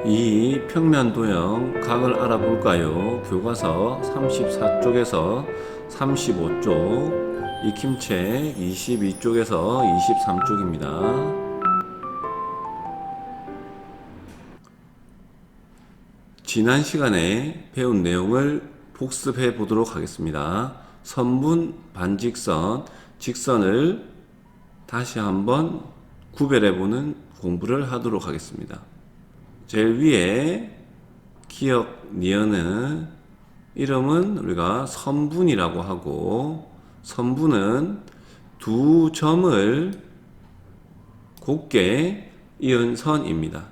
이 평면 도형 각을 알아볼까요? 교과서 34쪽에서 35쪽, 익힘책 22쪽에서 23쪽입니다. 지난 시간에 배운 내용을 복습해 보도록 하겠습니다. 선분, 반직선, 직선을 다시 한번 구별해 보는 공부를 하도록 하겠습니다. 제일 위에 기억 니은은 이름은 우리가 선분이라고 하고, 선분은 두 점을 곱게 이은 선입니다.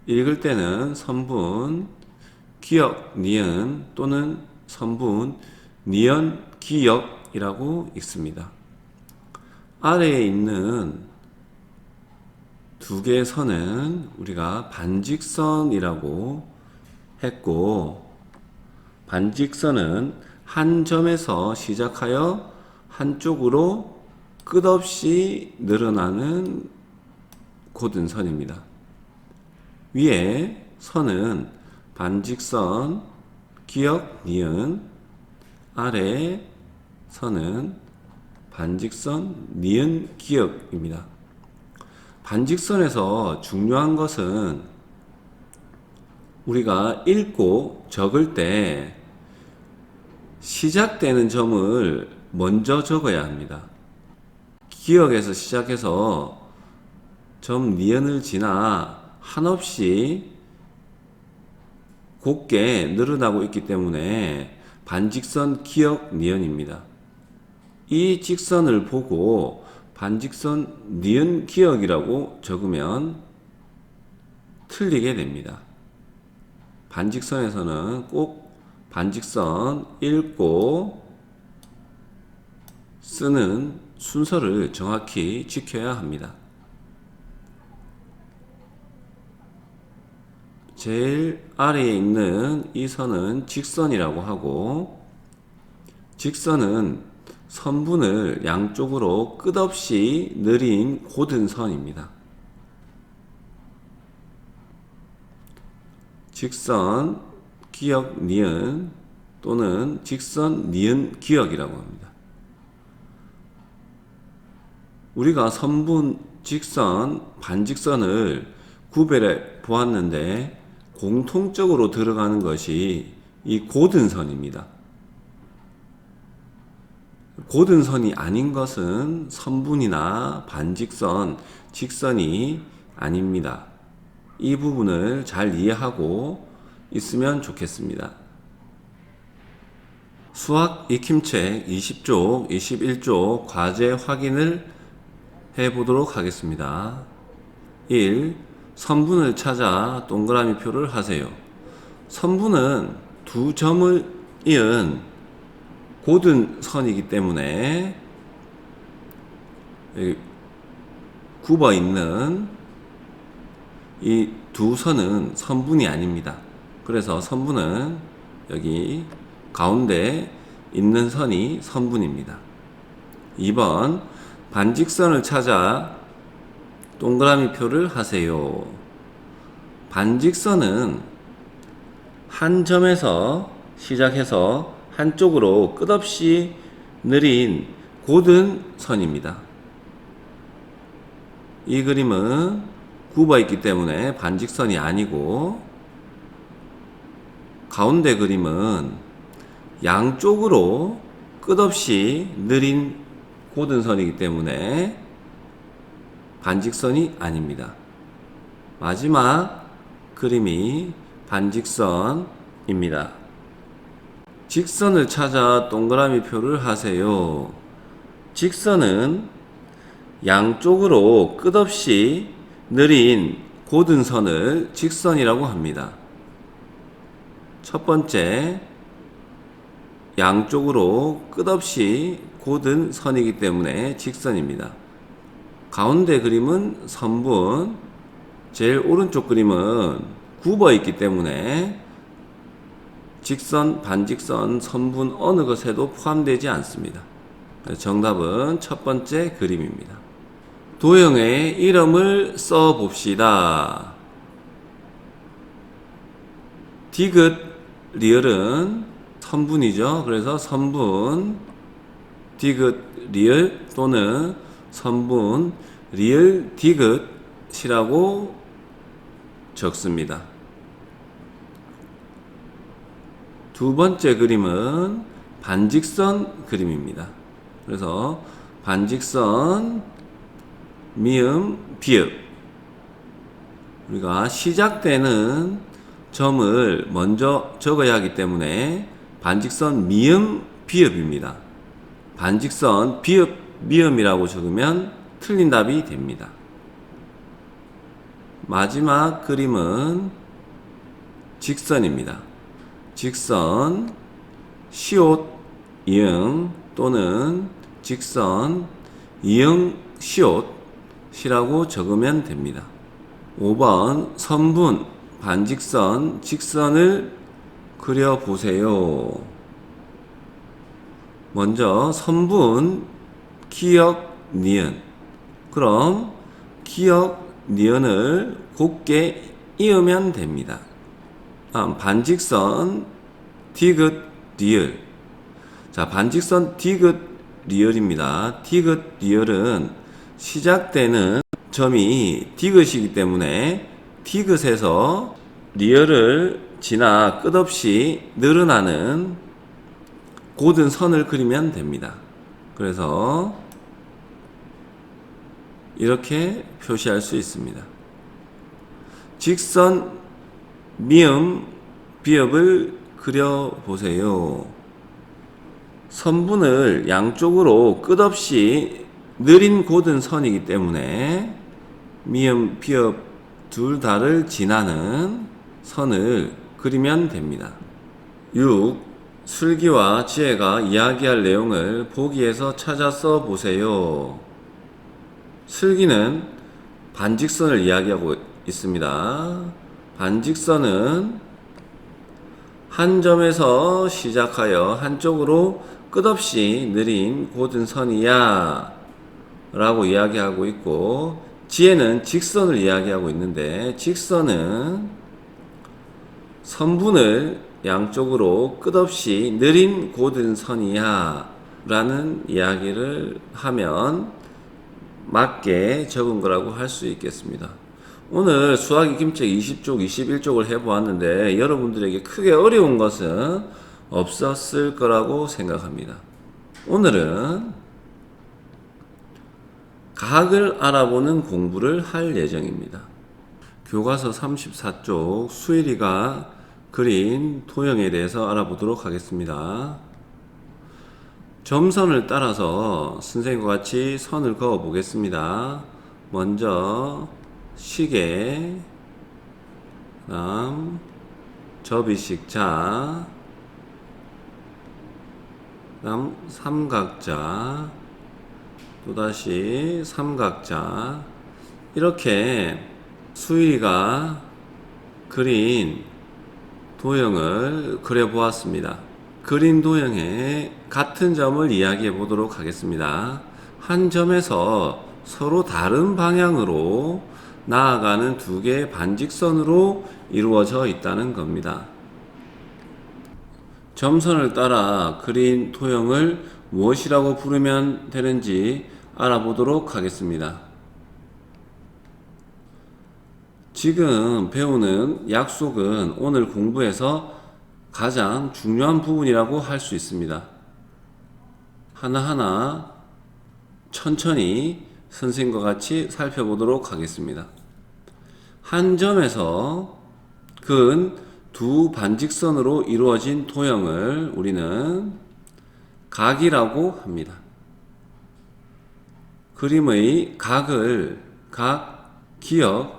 읽을 때는 선분, 기억 니은 또는 선분, 니은 기억이라고 읽습니다. 아래에 있는 두 개의 선은 우리가 반직선이라고 했고, 반직선은 한 점에서 시작하여 한쪽으로 끝없이 늘어나는 곧은 선입니다. 위에 선은 반직선, 기억, 니은, 아래 선은 반직선, 니은, 기억입니다. 반직선에서 중요한 것은 우리가 읽고 적을 때 시작되는 점을 먼저 적어야 합니다. 기억에서 시작해서 점 니은을 지나 한없이 곱게 늘어나고 있기 때문에 반직선, 기억, 니은입니다. 이 직선을 보고 반직선, 니은, 기억이라고 적으면 틀리게 됩니다. 반직선에서는 꼭 반직선 읽고 쓰는 순서를 정확히 지켜야 합니다. 제일 아래에 있는 이 선은 직선이라고 하고, 직선은 선분을 양쪽으로 끝없이 느린 곧은 선입니다. 직선, 기억, 니은 또는 직선, 니은, 기억이라고 합니다. 우리가 선분, 직선, 반직선을 구별해 보았는데 공통적으로 들어가는 것이 이 곧은 선입니다. 곧은 선이 아닌 것은 선분이나 반직선, 직선이 아닙니다. 이 부분을 잘 이해하고 있으면 좋겠습니다. 수학 익힘책 20쪽, 21쪽 과제 확인을 해보도록 하겠습니다. 1. 선분을 찾아 동그라미 표를 하세요. 선분은 두 점을 이은 곧은 선이기 때문에 굽어 있는 이 두 선은 선분이 아닙니다. 그래서 선분은 여기 가운데 있는 선이 선분입니다. 2번 반직선을 찾아 동그라미 표를 하세요. 반직선은 한 점에서 시작해서 한쪽으로 끝없이 느린 곧은 선입니다. 이 그림은 굽어 있기 때문에 반직선이 아니고, 가운데 그림은 양쪽으로 끝없이 느린 곧은 선이기 때문에 반직선이 아닙니다. 마지막 그림이 반직선입니다. 직선을 찾아 동그라미 표를 하세요. 직선은 양쪽으로 끝없이 느린 곧은 선을 직선이라고 합니다. 첫 번째, 양쪽으로 끝없이 곧은 선이기 때문에 직선입니다. 가운데 그림은 선분, 제일 오른쪽 그림은 굽어 있기 때문에 직선, 반직선, 선분 어느 것에도 포함되지 않습니다. 정답은 첫 번째 그림입니다. 도형의 이름을 써 봅시다. 디귿 리을은 선분이죠. 그래서 선분 디귿 리을 또는 선분 리을 디귿이라고 적습니다. 두 번째 그림은 반직선 그림입니다. 그래서 반직선 미음 비읍, 우리가 시작되는 점을 먼저 적어야 하기 때문에 반직선 미음 비읍입니다. 반직선 비읍 미음이라고 적으면 틀린 답이 됩니다. 마지막 그림은 직선입니다. 직선 시옷 이응 또는 직선 이응 시옷이라고 적으면 됩니다. 5번 선분 반직선 직선을 그려보세요. 먼저 선분 기역 니은, 그럼 기역 니은을 곱게 이으면 됩니다. 반직선 디귿 리을. 자, 반직선 디귿 리을입니다. 디귿 리을은 시작되는 점이 디귿이기 때문에 디귿에서 리을을 지나 끝없이 늘어나는 곧은 선을 그리면 됩니다. 그래서 이렇게 표시할 수 있습니다. 직선 미음 비읍을 그려보세요. 선분을 양쪽으로 끝없이 느린 곧은 선이기 때문에 미음 비읍 둘 다를 지나는 선을 그리면 됩니다. 6. 슬기와 지혜가 이야기할 내용을 보기에서 찾아 써 보세요. 슬기는 반직선을 이야기하고 있습니다. 반직선은 한 점에서 시작하여 한쪽으로 끝없이 느린 곧은 선이야 라고 이야기하고 있고, 지혜는 직선을 이야기하고 있는데, 직선은 선분을 양쪽으로 끝없이 느린 곧은 선이야 라는 이야기를 하면 맞게 적은 거라고 할 수 있겠습니다. 오늘 수학 익힘책 20쪽, 21쪽을 해보았는데 여러분들에게 크게 어려운 것은 없었을 거라고 생각합니다. 오늘은 각을 알아보는 공부를 할 예정입니다. 교과서 34쪽 수일이가 그린 도형에 대해서 알아보도록 하겠습니다. 점선을 따라서 선생님과 같이 선을 그어 보겠습니다. 먼저 시계, 그다음 접이식자, 그다음 삼각자, 또다시 삼각자, 이렇게 수일이가 그린 도형을 그려보았습니다. 그린 도형의 같은 점을 이야기해 보도록 하겠습니다. 한 점에서 서로 다른 방향으로 나아가는 두 개의 반직선으로 이루어져 있다는 겁니다. 점선을 따라 그린 도형을 무엇이라고 부르면 되는지 알아보도록 하겠습니다. 지금 배우는 약속은 오늘 공부에서 가장 중요한 부분이라고 할 수 있습니다. 하나하나 천천히 선생님과 같이 살펴보도록 하겠습니다. 한 점에서 근 두 반직선으로 이루어진 도형을 우리는 각이라고 합니다. 그림의 각을 각, 기역,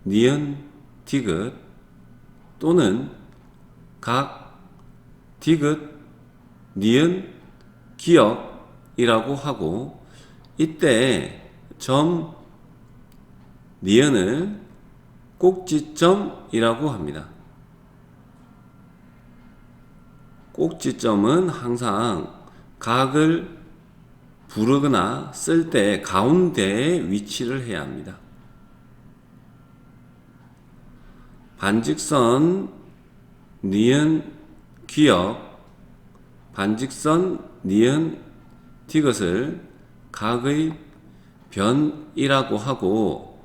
니은, 디귿 또는 각, 디귿, 니은, 기역이라고 하고, 이때 점, 니은을 꼭지점이라고 합니다. 꼭지점은 항상 각을 부르거나 쓸 때 가운데에 위치를 해야 합니다. 반직선 니은, 기역, 반직선, 니은, 디귿을 각의 변이라고 하고,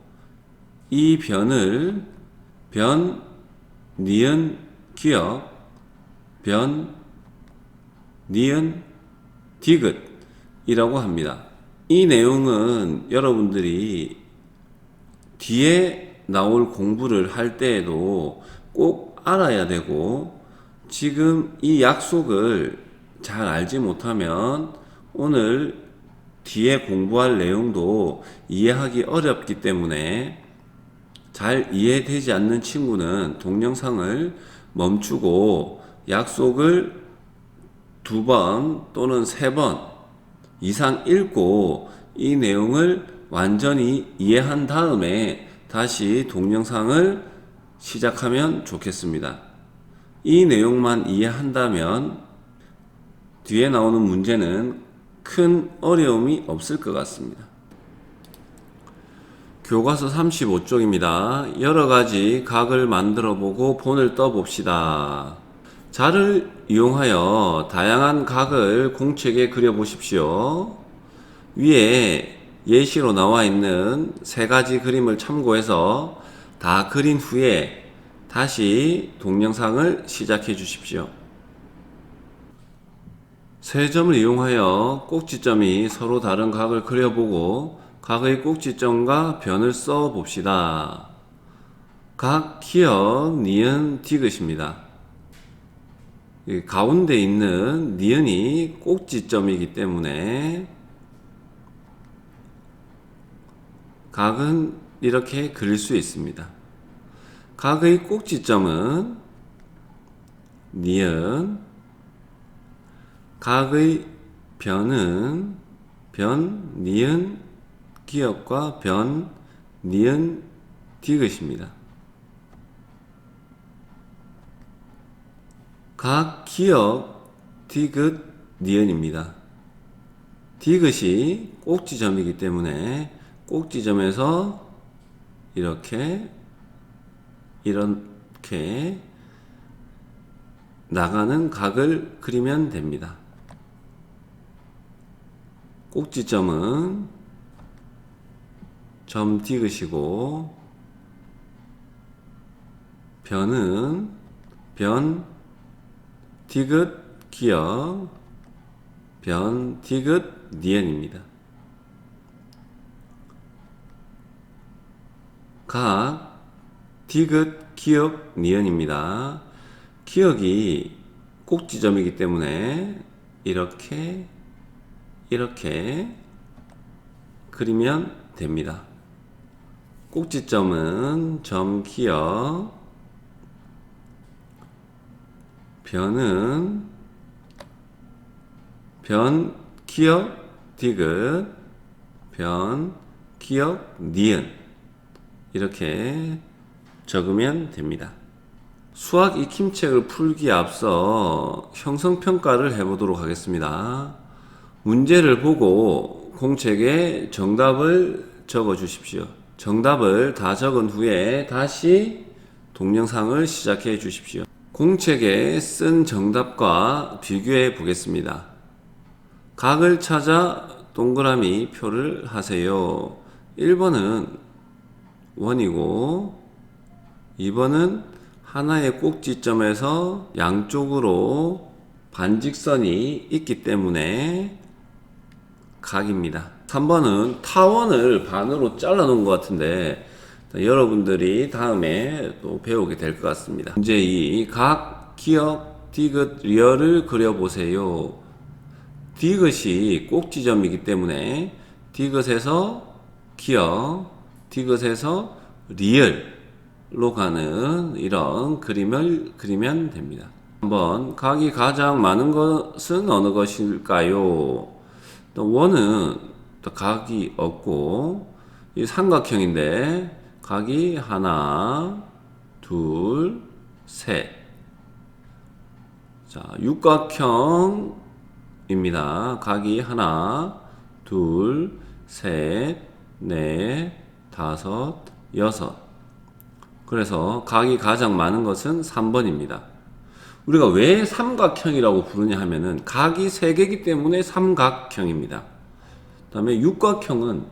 이 변을 변, 니은, 기역, 변, 니은, 디귿이라고 합니다. 이 내용은 여러분들이 뒤에 나올 공부를 할 때에도 꼭 알아야 되고, 지금 이 약속을 잘 알지 못하면 오늘 뒤에 공부할 내용도 이해하기 어렵기 때문에, 잘 이해되지 않는 친구는 동영상을 멈추고 약속을 2번 또는 3번 이상 읽고 이 내용을 완전히 이해한 다음에 다시 동영상을 시작하면 좋겠습니다. 이 내용만 이해한다면 뒤에 나오는 문제는 큰 어려움이 없을 것 같습니다. 교과서 35쪽입니다. 여러가지 각을 만들어 보고 본을 떠 봅시다. 자를 이용하여 다양한 각을 공책에 그려 보십시오. 위에 예시로 나와 있는 3가지 그림을 참고해서 다 그린 후에 다시 동영상을 시작해 주십시오. 세 점을 이용하여 꼭지점이 서로 다른 각을 그려보고 각의 꼭지점과 변을 써 봅시다. 각, 기역, 니은, 디귿입니다. 가운데 있는 니은이 꼭지점이기 때문에 각은 이렇게 그릴 수 있습니다. 각의 꼭지점은 니은, 각의 변은 변, 니은, 기역과 변, 니은, 디귿입니다. 각, 기역, 디귿, 니은입니다. 디귿이 꼭지점이기 때문에 꼭지점에서 이렇게 나가는 각을 그리면 됩니다. 꼭지점은 점 디귿이고 변은 변, 디귿, 기역, 변, 디귿, 니은입니다. 각, 디귿, 기역, 니은입니다. 기역이 꼭지점이기 때문에 이렇게 그리면 됩니다. 꼭지점은 점, 기역, 변은 변, 기역, 디귿, 변, 기역, 니은 이렇게 적으면 됩니다. 수학 익힘책을 풀기에 앞서 형성평가를 해보도록 하겠습니다. 문제를 보고 공책에 정답을 적어 주십시오. 정답을 다 적은 후에 다시 동영상을 시작해 주십시오. 공책에 쓴 정답과 비교해 보겠습니다. 각을 찾아 동그라미 표를 하세요. 1번은 1이고 2번은 하나의 꼭지점에서 양쪽으로 반직선이 있기 때문에 각입니다. 3번은 타원을 반으로 잘라 놓은 것 같은데 여러분들이 다음에 또 배우게 될 것 같습니다. 문제 2. 각, 기역, 디귿, 리얼을 그려보세요. 디귿이 꼭지점이기 때문에 디귿에서 기역, 디귿에서 리얼로 가는 이런 그림을 그리면 됩니다. 한번 각이 가장 많은 것은 어느 것일까요? 또 원은 또 각이 없고 이 삼각형인데 각이 하나, 둘, 셋. 자, 육각형입니다. 각이 하나, 둘, 셋, 넷, 다섯, 여섯. 그래서 각이 가장 많은 것은 3번입니다. 우리가 왜 삼각형이라고 부르냐 하면은 각이 3개이기 때문에 삼각형입니다. 그 다음에 육각형은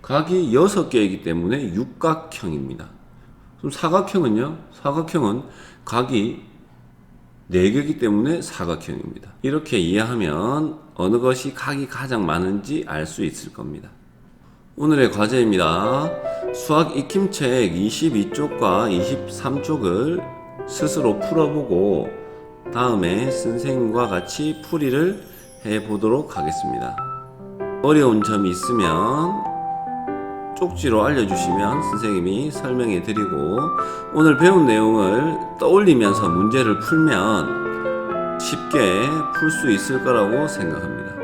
각이 6개이기 때문에 육각형입니다. 그럼 사각형은요? 사각형은 각이 4개이기 때문에 사각형입니다. 이렇게 이해하면 어느 것이 각이 가장 많은지 알 수 있을 겁니다. 오늘의 과제입니다. 수학 익힘책 22쪽과 23쪽을 스스로 풀어보고 다음에 선생님과 같이 풀이를 해보도록 하겠습니다. 어려운 점이 있으면 쪽지로 알려주시면 선생님이 설명해 드리고 오늘 배운 내용을 떠올리면서 문제를 풀면 쉽게 풀 수 있을 거라고 생각합니다.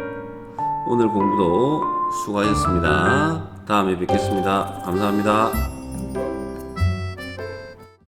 오늘 공부도 수고하셨습니다. 다음에 뵙겠습니다. 감사합니다.